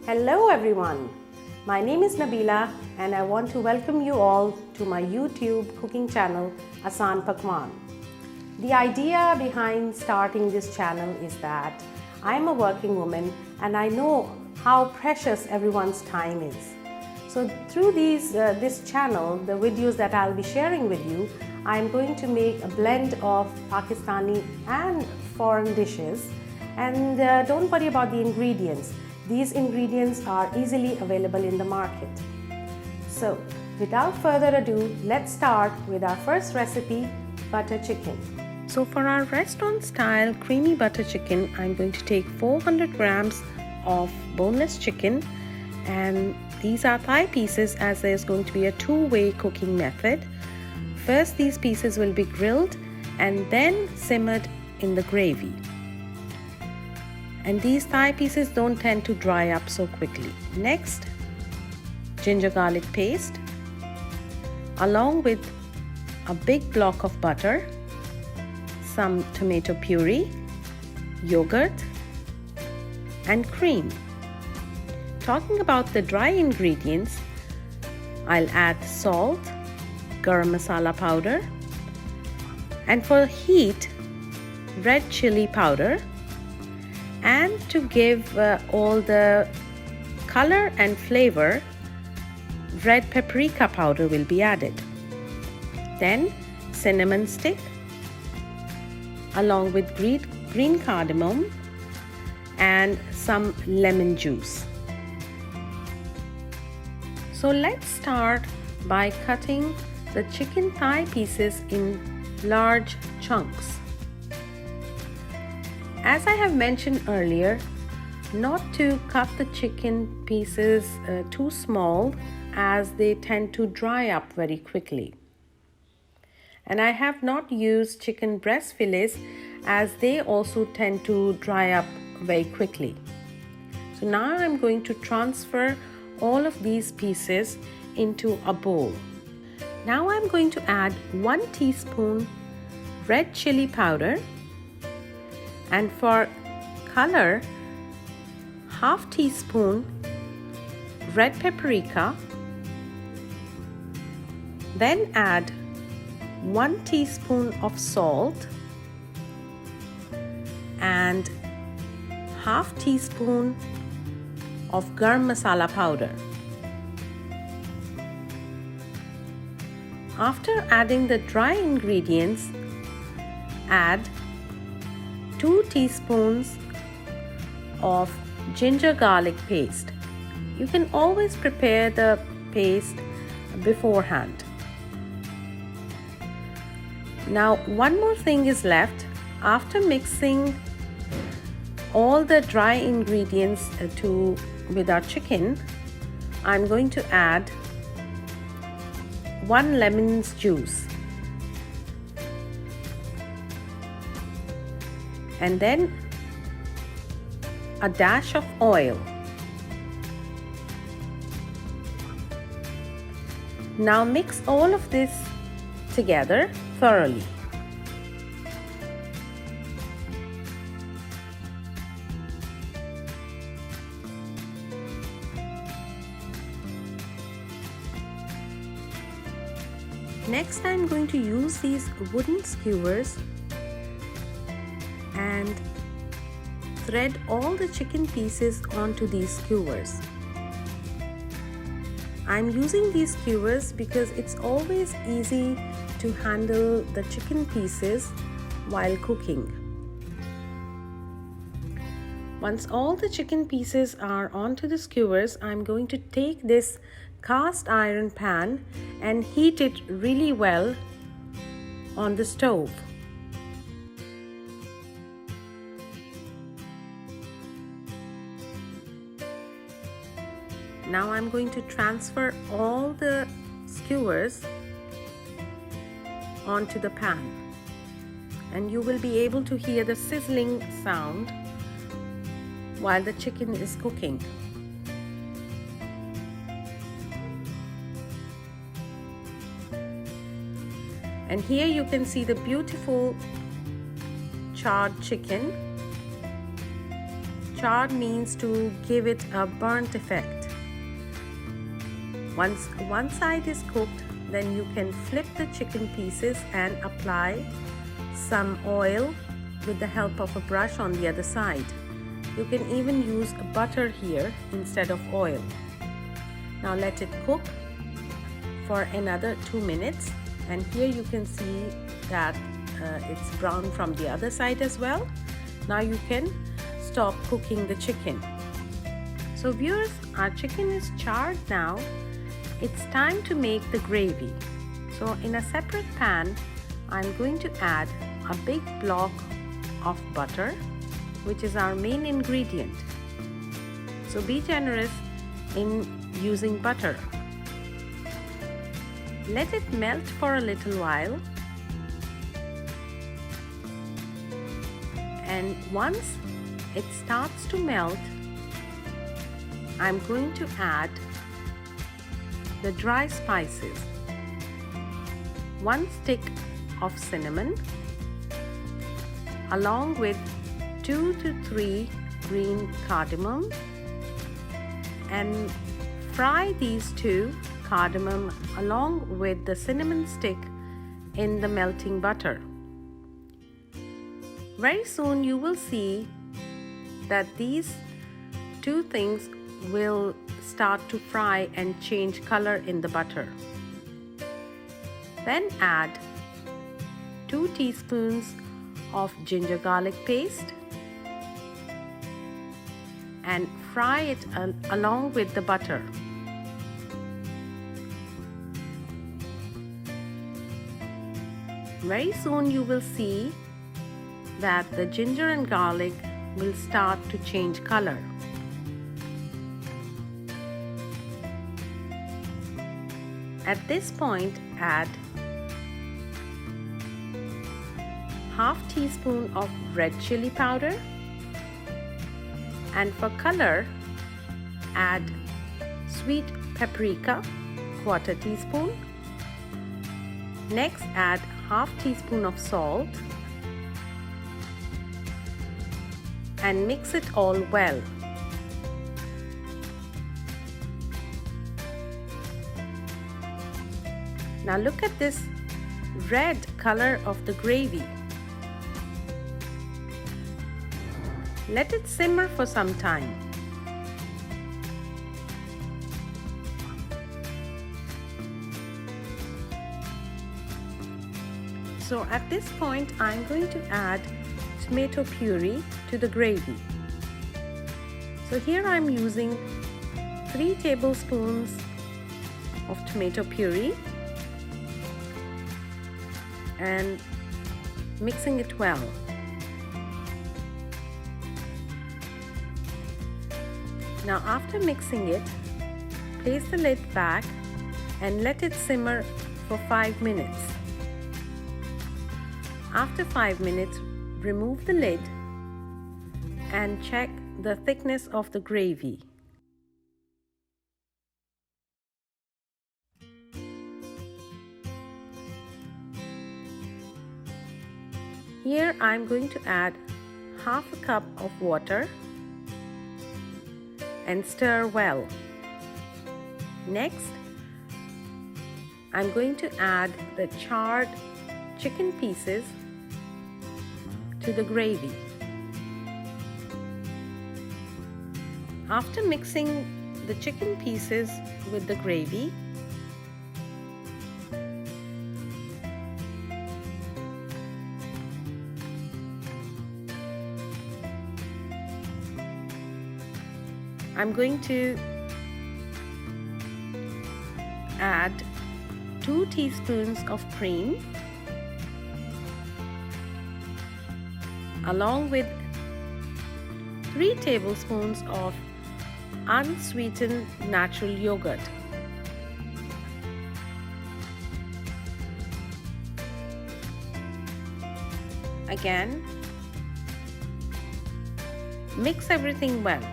Hello everyone, my name is Nabila and I want to welcome you all to my YouTube cooking channel Aasan Pakwan. The idea behind starting this channel is that I am a working woman and I know how precious everyone's time is. So through this channel, the videos that I'll be sharing with you, I am going to make a blend of Pakistani and foreign dishes. And don't worry about the ingredients. These ingredients are easily available in the market. So without further ado, let's start with our first recipe, butter chicken. So for our restaurant style creamy butter chicken, I'm going to take 400 grams of boneless chicken, and these are thigh pieces as there's going to be a two-way cooking method. First, these pieces will be grilled and then simmered in the gravy. And these thigh pieces don't tend to dry up so quickly. Next, ginger garlic paste along with a big block of butter, some tomato puree, yogurt and cream. Talking about the dry ingredients, I'll add salt, garam masala powder, and for heat, red chili powder. And to give all the color and flavor, red paprika powder will be added. Then cinnamon stick along with green cardamom and some lemon juice. So let's start by cutting the chicken thigh pieces in large chunks. As I have mentioned earlier, not to cut the chicken pieces too small as they tend to dry up very quickly. And I have not used chicken breast fillets as they also tend to dry up very quickly. So now I'm going to transfer all of these pieces into a bowl. Now I'm going to add 1 teaspoon red chili powder, and for color, half teaspoon red paprika. Then add 1 teaspoon of salt and half teaspoon of garam masala powder. After adding the dry ingredients, add 2 teaspoons of ginger garlic paste. You can always prepare the paste beforehand. Now one more thing is left. After mixing all the dry ingredients with our chicken, I'm going to add 1 lemon's juice. And then a dash of oil. Now mix all of this together thoroughly. Next, I'm going to use these wooden skewers and thread all the chicken pieces onto these skewers. I'm using these skewers because it's always easy to handle the chicken pieces while cooking. Once all the chicken pieces are onto the skewers, I'm going to take this cast iron pan and heat it really well on the stove. Now I'm going to transfer all the skewers onto the pan, and you will be able to hear the sizzling sound while the chicken is cooking. And here you can see the beautiful charred chicken, charred means to give it a burnt effect. Once one side is cooked, then you can flip the chicken pieces and apply some oil with the help of a brush on the other side. You can even use butter here instead of oil. Now let it cook for another 2 minutes, and here you can see that it's brown from the other side as well. Now you can stop cooking the chicken. So viewers, our chicken is charred now. It's time to make the gravy. So in a separate pan, I'm going to add a big block of butter, which is our main ingredient. So be generous in using butter. Let it melt for a little while, and once it starts to melt, I'm going to add the dry spices. 1 stick of cinnamon along with 2 to 3 green cardamom, and fry these 2 cardamom along with the cinnamon stick in the melting butter. Very soon you will see that these 2 things will start to fry and change color in the butter. Then add 2 teaspoons of ginger garlic paste and fry it along with the butter. Very soon you will see that the ginger and garlic will start to change color. At this point, add half teaspoon of red chili powder, and for color, add sweet paprika, 1/4 teaspoon. Next, add half teaspoon of salt and mix it all well. Now look at this red color of the gravy. Let it simmer for some time. So at this point, I'm going to add tomato puree to the gravy. So here I'm using 3 tablespoons of tomato puree and mixing it well. Now after mixing it, place the lid back and let it simmer for 5 minutes. After 5 minutes, remove the lid and check the thickness of the gravy. Here I'm going to add half a cup of water and stir well. Next, I'm going to add the charred chicken pieces to the gravy. After mixing the chicken pieces with the gravy, I'm going to add 2 teaspoons of cream along with 3 tablespoons of unsweetened natural yogurt. Again, mix everything well.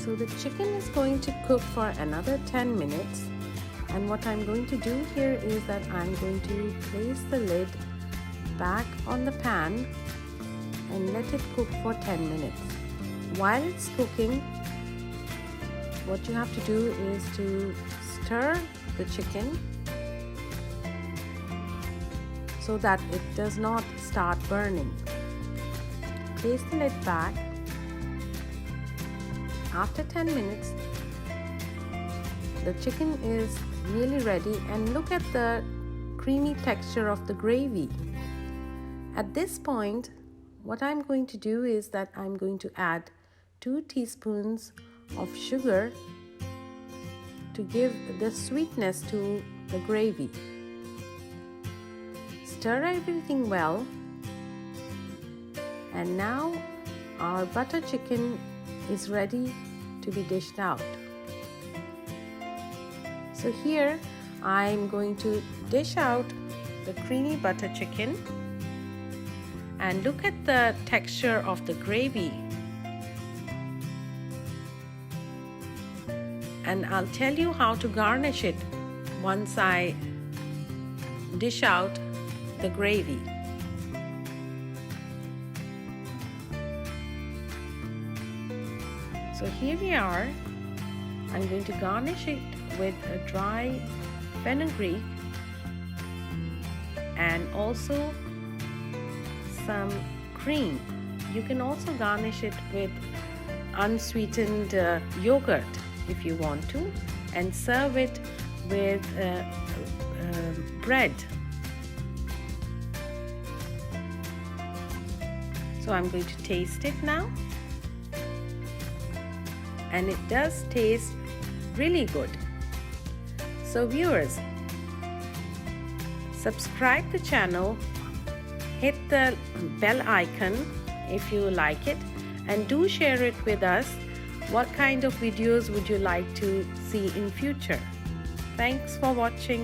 So the chicken is going to cook for another 10 minutes. And what I'm going to do here is that I'm going to place the lid back on the pan and let it cook for 10 minutes. While it's cooking, what you have to do is to stir the chicken so that it does not start burning. Place the lid back. After 10 minutes, the chicken is nearly ready, and look at the creamy texture of the gravy. At this point, what I'm going to do is that I'm going to add 2 teaspoons of sugar to give the sweetness to the gravy. Stir everything well, and now our butter chicken is ready to be dished out. So here I'm going to dish out the creamy butter chicken, and look at the texture of the gravy. And I'll tell you how to garnish it once I dish out the gravy. So here we are. I'm going to garnish it with a dry fenugreek and also some cream. You can also garnish it with unsweetened yogurt if you want to, and serve it with bread. So I'm going to taste it now, and it does taste really good. So viewers, subscribe the channel, hit the bell icon if you like it, and do share it with us. What kind of videos would you like to see in future? Thanks for watching.